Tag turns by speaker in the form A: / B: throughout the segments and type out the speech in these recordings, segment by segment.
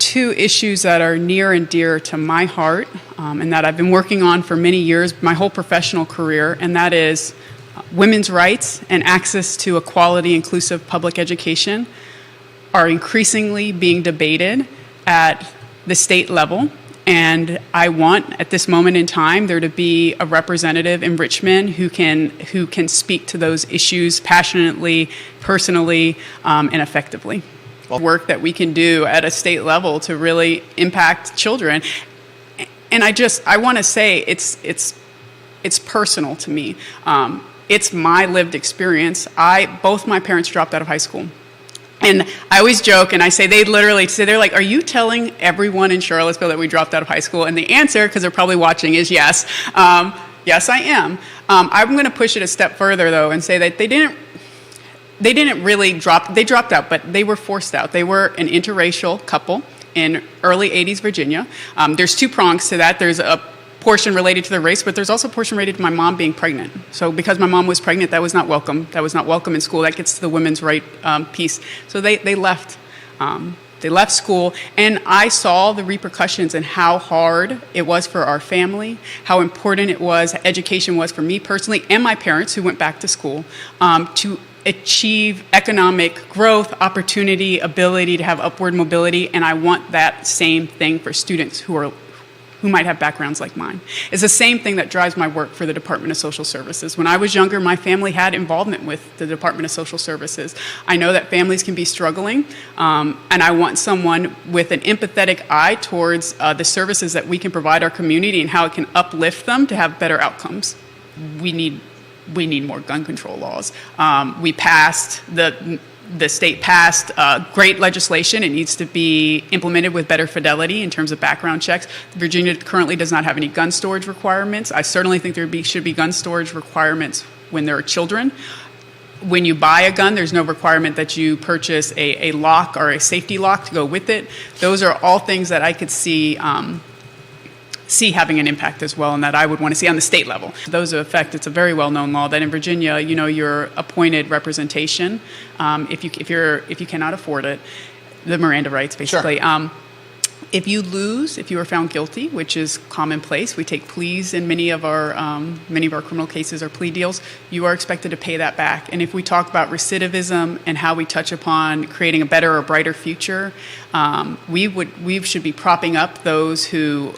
A: two issues that are near and dear to my heart, and that I've been working on for many years, my whole professional career, and that is women's rights and access to a quality, inclusive public education are increasingly being debated at the state level. And I want, at this moment in time, there to be a representative in Richmond who can speak to those issues passionately, personally, and effectively. Work that we can do at a state level to really impact children. And I want to say it's personal to me. It's my lived experience. Both my parents dropped out of high school. And I always joke, and I say, they're like, are you telling everyone in Charlottesville that we dropped out of high school? And the answer, because they're probably watching, is yes. Yes, I am. I'm going to push it a step further, though, and say that they didn't really drop, they dropped out, but they were forced out. They were an interracial couple in early 80s Virginia. There's two prongs to that. There's a portion related to their race, but there's also a portion related to my mom being pregnant. So because my mom was pregnant, that was not welcome. That was not welcome in school. That gets to the women's right piece. So they left. They left school, and I saw the repercussions and how hard it was for our family, how important it was, education was for me personally, and my parents who went back to school, to achieve economic growth, opportunity, ability to have upward mobility, and I want that same thing for students who might have backgrounds like mine. It's the same thing that drives my work for the Department of Social Services. When I was younger, my family had involvement with the Department of Social Services. I know that families can be struggling, and I want someone with an empathetic eye towards the services that we can provide our community and how it can uplift them to have better outcomes. We need more gun control laws. The state passed great legislation. It needs to be implemented with better fidelity in terms of background checks. Virginia currently does not have any gun storage requirements. I certainly think should be gun storage requirements when there are children. When you buy a gun, there's no requirement that you purchase a lock or a safety lock to go with it. Those are all things that I could see having an impact as well, and that I would want to see on the state level. Those of effect, it's a very well-known law that in Virginia, you're appointed representation if you cannot afford it, the Miranda rights, basically. Sure. If you are found guilty, which is commonplace, we take pleas in many of our criminal cases or plea deals, you are expected to pay that back. And if we talk about recidivism and how we touch upon creating a better or brighter future, we should be propping up those who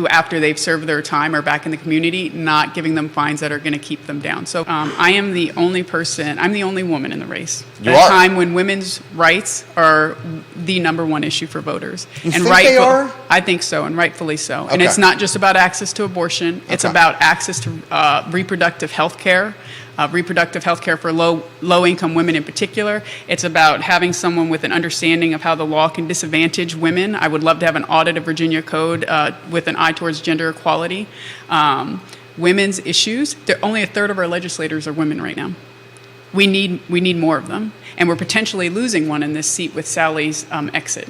A: after they've served their time are back in the community, not giving them fines that are going to keep them down. So I am the only woman in the race.
B: You
A: at
B: are?
A: A time when women's rights are the number one issue for voters.
B: You think they are?
A: I think so, and rightfully so.
B: Okay.
A: And it's not just about access to abortion. It's about access to reproductive health care. Reproductive health care for low-income women in particular. It's about having someone with an understanding of how the law can disadvantage women. I would love to have an audit of Virginia code with an eye towards gender equality. Women's issues, only a third of our legislators are women right now. We need more of them, and we're potentially losing one in this seat with Sally's exit.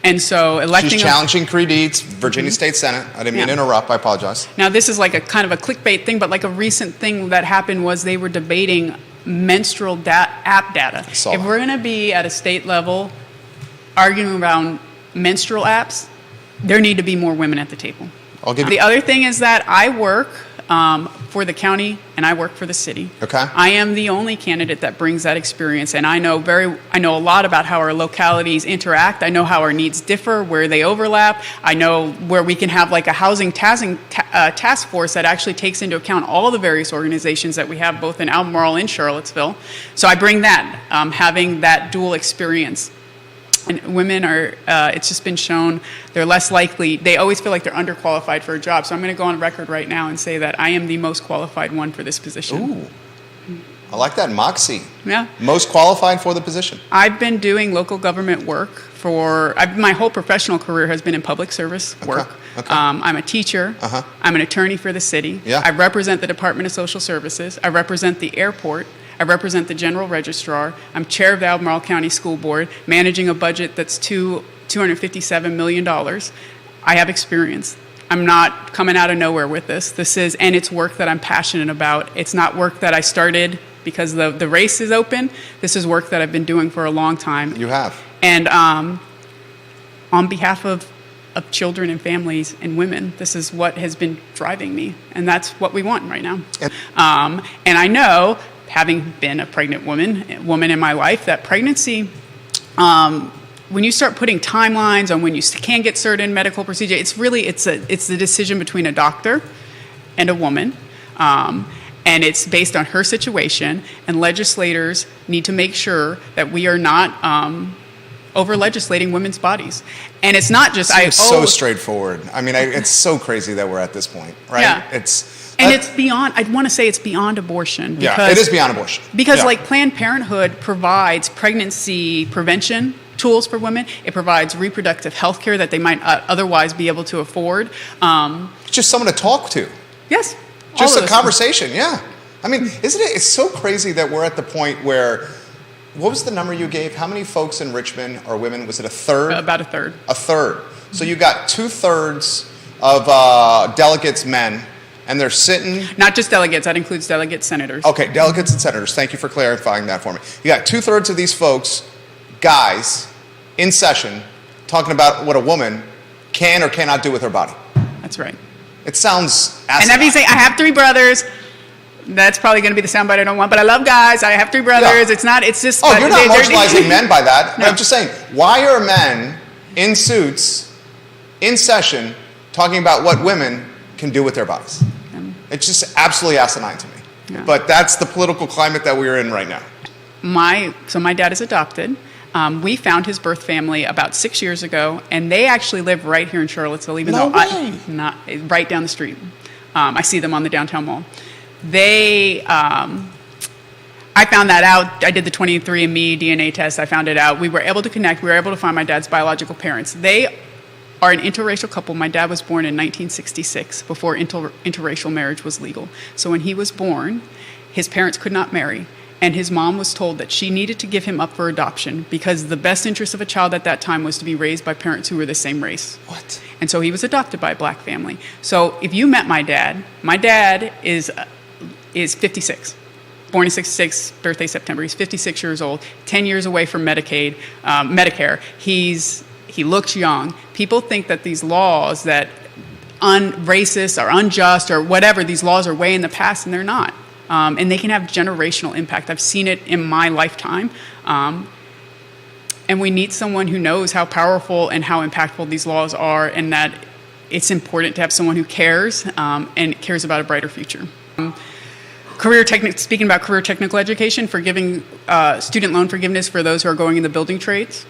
A: And so electing...
B: She's challenging Creed Eads, Virginia State Senate. I didn't mean to interrupt. I apologize.
A: Now, this is like a kind of a clickbait thing, but like a recent thing that happened was they were debating menstrual app data. If we're going to be at a state level arguing around menstrual apps, there need to be more women at the table. The other thing is that I work for the county and I work for the city.
B: Okay.
A: I am the only candidate that brings that experience, and I know a lot about how our localities interact. I know how our needs differ, where they overlap. I know where we can have like a housing task force that actually takes into account all the various organizations that we have both in Albemarle and Charlottesville. So I bring that, having that dual experience. And women are, it's just been shown, they're less likely, they always feel like they're underqualified for a job. So I'm going to go on record right now and say that I am the most qualified one for this position.
B: Ooh, I like that moxie.
A: Yeah.
B: Most qualified for the position.
A: I've been doing local government work my whole professional career has been in public service work.
B: Okay.
A: I'm a teacher. I'm an attorney for the city.
B: Yeah.
A: I represent the Department of Social Services. I represent the airport. I represent the General Registrar. I'm chair of the Albemarle County School Board, managing a budget that's $257 million. I have experience. I'm not coming out of nowhere with this. And it's work that I'm passionate about. It's not work that I started because the race is open. This is work that I've been doing for a long time.
B: You have.
A: And on behalf of children and families and women. This is what has been driving me, and that's what we want right now. And I know, having been a pregnant woman in my life, that pregnancy, when you start putting timelines on when you can get certain medical procedure, it's the decision between a doctor and a woman. And it's based on her situation, and legislators need to make sure that we are not over-legislating women's bodies. And it's not just...
B: It's so straightforward. I mean, it's so crazy that we're at this point, right?
A: Yeah. It's beyond, I'd want to say it's beyond abortion. Because,
B: yeah, it is beyond abortion.
A: Because like Planned Parenthood provides pregnancy prevention tools for women. It provides reproductive health care that they might otherwise be able to afford.
B: Just someone to talk to.
A: Yes.
B: Just a conversation, yeah. I mean, isn't it? It's so crazy that we're at the point where, what was the number you gave? How many folks in Richmond are women? Was it a third?
A: About a third.
B: A third. So you got 2/3 of delegates men, and they're sitting...
A: Not just delegates, that includes delegates, senators.
B: Okay, delegates and senators. Thank you for clarifying that for me. You got 2/3 of these folks, guys, in session, talking about what a woman can or cannot do with her body.
A: That's right.
B: It sounds asinine.
A: And if you say, I have 3 brothers, that's probably going to be the soundbite I don't want, but I love guys, I have 3 brothers,
B: yeah.
A: it's just...
B: Oh, you're not marginalizing men by that.
A: No.
B: I'm just saying, why are men in suits, in session, talking about what women can do with their bodies? It's just absolutely asinine to me.
A: Yeah.
B: But that's the political climate that we're in right now.
A: So my dad is adopted. We found his birth family about 6 years ago, and they actually live right here in Charlottesville, even though I'm not right down the street. I see them on the downtown mall. I found that out. I did the 23andMe DNA test. I found it out. We were able to connect. We were able to find my dad's biological parents. They are an interracial couple. My dad was born in 1966, before interracial marriage was legal. So when he was born, his parents could not marry. And his mom was told that she needed to give him up for adoption because the best interest of a child at that time was to be raised by parents who were the same race.
B: What?
A: And so he was adopted by a black family. So if you met my dad is 56. Born in 66, birthday September. He's 56 years old, 10 years away from Medicare. He looks young. People think that these laws that racist or unjust or whatever, these laws are way in the past, and they're not. And they can have generational impact. I've seen it in my lifetime. And we need someone who knows how powerful and how impactful these laws are, and that it's important to have someone who cares and cares about a brighter future. Speaking about career technical education, for giving student loan forgiveness for those who are going in the building trades,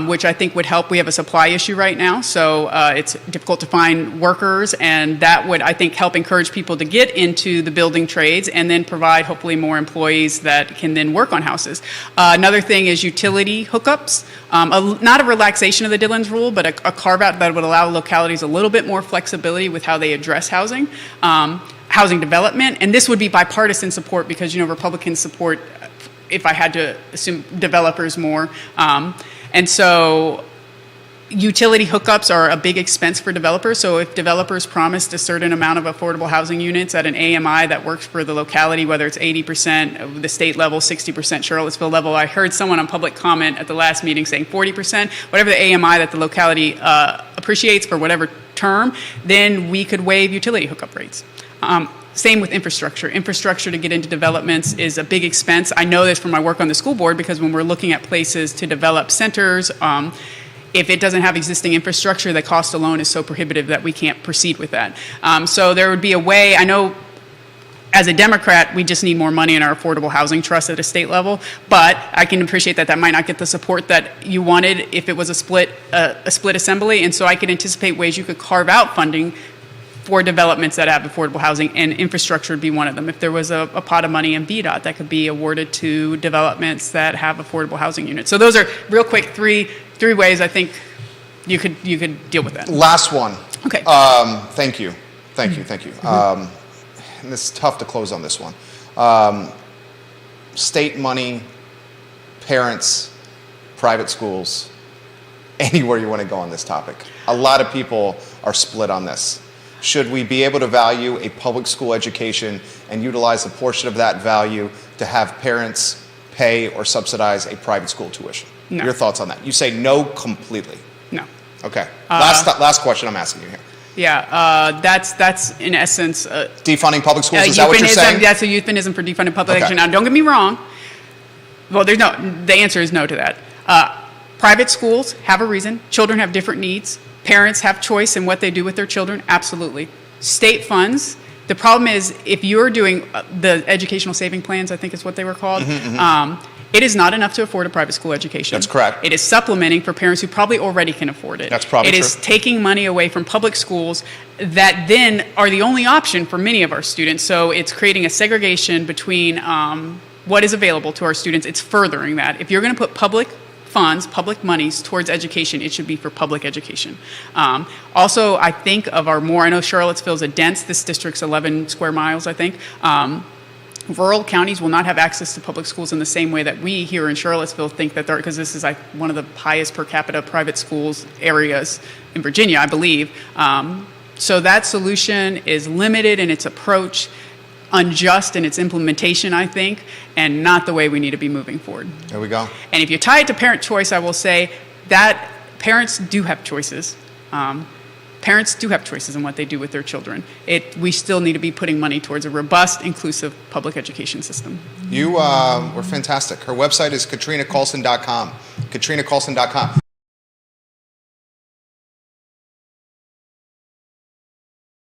A: which I think would help. We have a supply issue right now, so it's difficult to find workers, and that would, I think, help encourage people to get into the building trades and then provide, hopefully, more employees that can then work on houses. Another thing is utility hookups. Not a relaxation of the Dillon's rule, but a carve-out that would allow localities a little bit more flexibility with how they address housing. Housing development, and this would be bipartisan support because, Republicans support, if I had to assume, developers more. And so utility hookups are a big expense for developers. So if developers promised a certain amount of affordable housing units at an AMI that works for the locality, whether it's 80% of the state level, 60% Charlottesville level, I heard someone on public comment at the last meeting saying 40%, whatever the AMI that the locality appreciates for whatever term, then we could waive utility hookup rates. Same with infrastructure. Infrastructure to get into developments is a big expense. I know this from my work on the school board because when we're looking at places to develop centers, if it doesn't have existing infrastructure, the cost alone is so prohibitive that we can't proceed with that. So there would be a way, I know as a Democrat, we just need more money in our affordable housing trust at a state level, but I can appreciate that might not get the support that you wanted if it was a split assembly, and so I could anticipate ways you could carve out funding for developments that have affordable housing, and infrastructure would be one of them. If there was a pot of money in VDOT that could be awarded to developments that have affordable housing units. So those are real quick three ways I think you could deal with that.
B: Last one.
A: Okay.
B: Thank you. And it's tough to close on this one. State money, parents, private schools, anywhere you want to go on this topic. A lot of people are split on this. Should we be able to value a public school education and utilize a portion of that value to have parents pay or subsidize a private school tuition?
A: No.
B: Your thoughts on that? You say no completely.
A: No.
B: Okay. Last question I'm asking you here.
A: Yeah, that's in essence
B: Defunding public schools, is that what you're saying?
A: That's a euphemism for defunding public
B: Okay.
A: education. Now, don't get me wrong. Well, the answer is no to that. Private schools have a reason. Children have different needs. Parents have choice in what they do with their children. Absolutely. State funds. The problem is if you're doing the educational saving plans, I think is what they were called, it is not enough to afford a private school education.
B: That's correct.
A: It is supplementing for parents who probably already can afford it.
B: That's probably
A: true. It is taking money away from public schools that then are the only option for many of our students. So it's creating a segregation between what is available to our students. It's furthering that. If you're going to put public funds, public monies towards education, it should be for public education. Also, I think of I know Charlottesville is a dense, this district's 11 square miles, I think. Rural counties will not have access to public schools in the same way that we here in Charlottesville think that because this is one of the highest per capita private schools areas in Virginia, I believe. So that solution is limited in its approach, unjust in its implementation, I think, and not the way we need to be moving forward.
B: There we go.
A: And if you tie it to parent choice, I will say that parents do have choices. Parents do have choices in what they do with their children. We still need to be putting money towards a robust, inclusive public education system.
B: You were fantastic. Her website is KatrinaCallsen.com. KatrinaCallsen.com.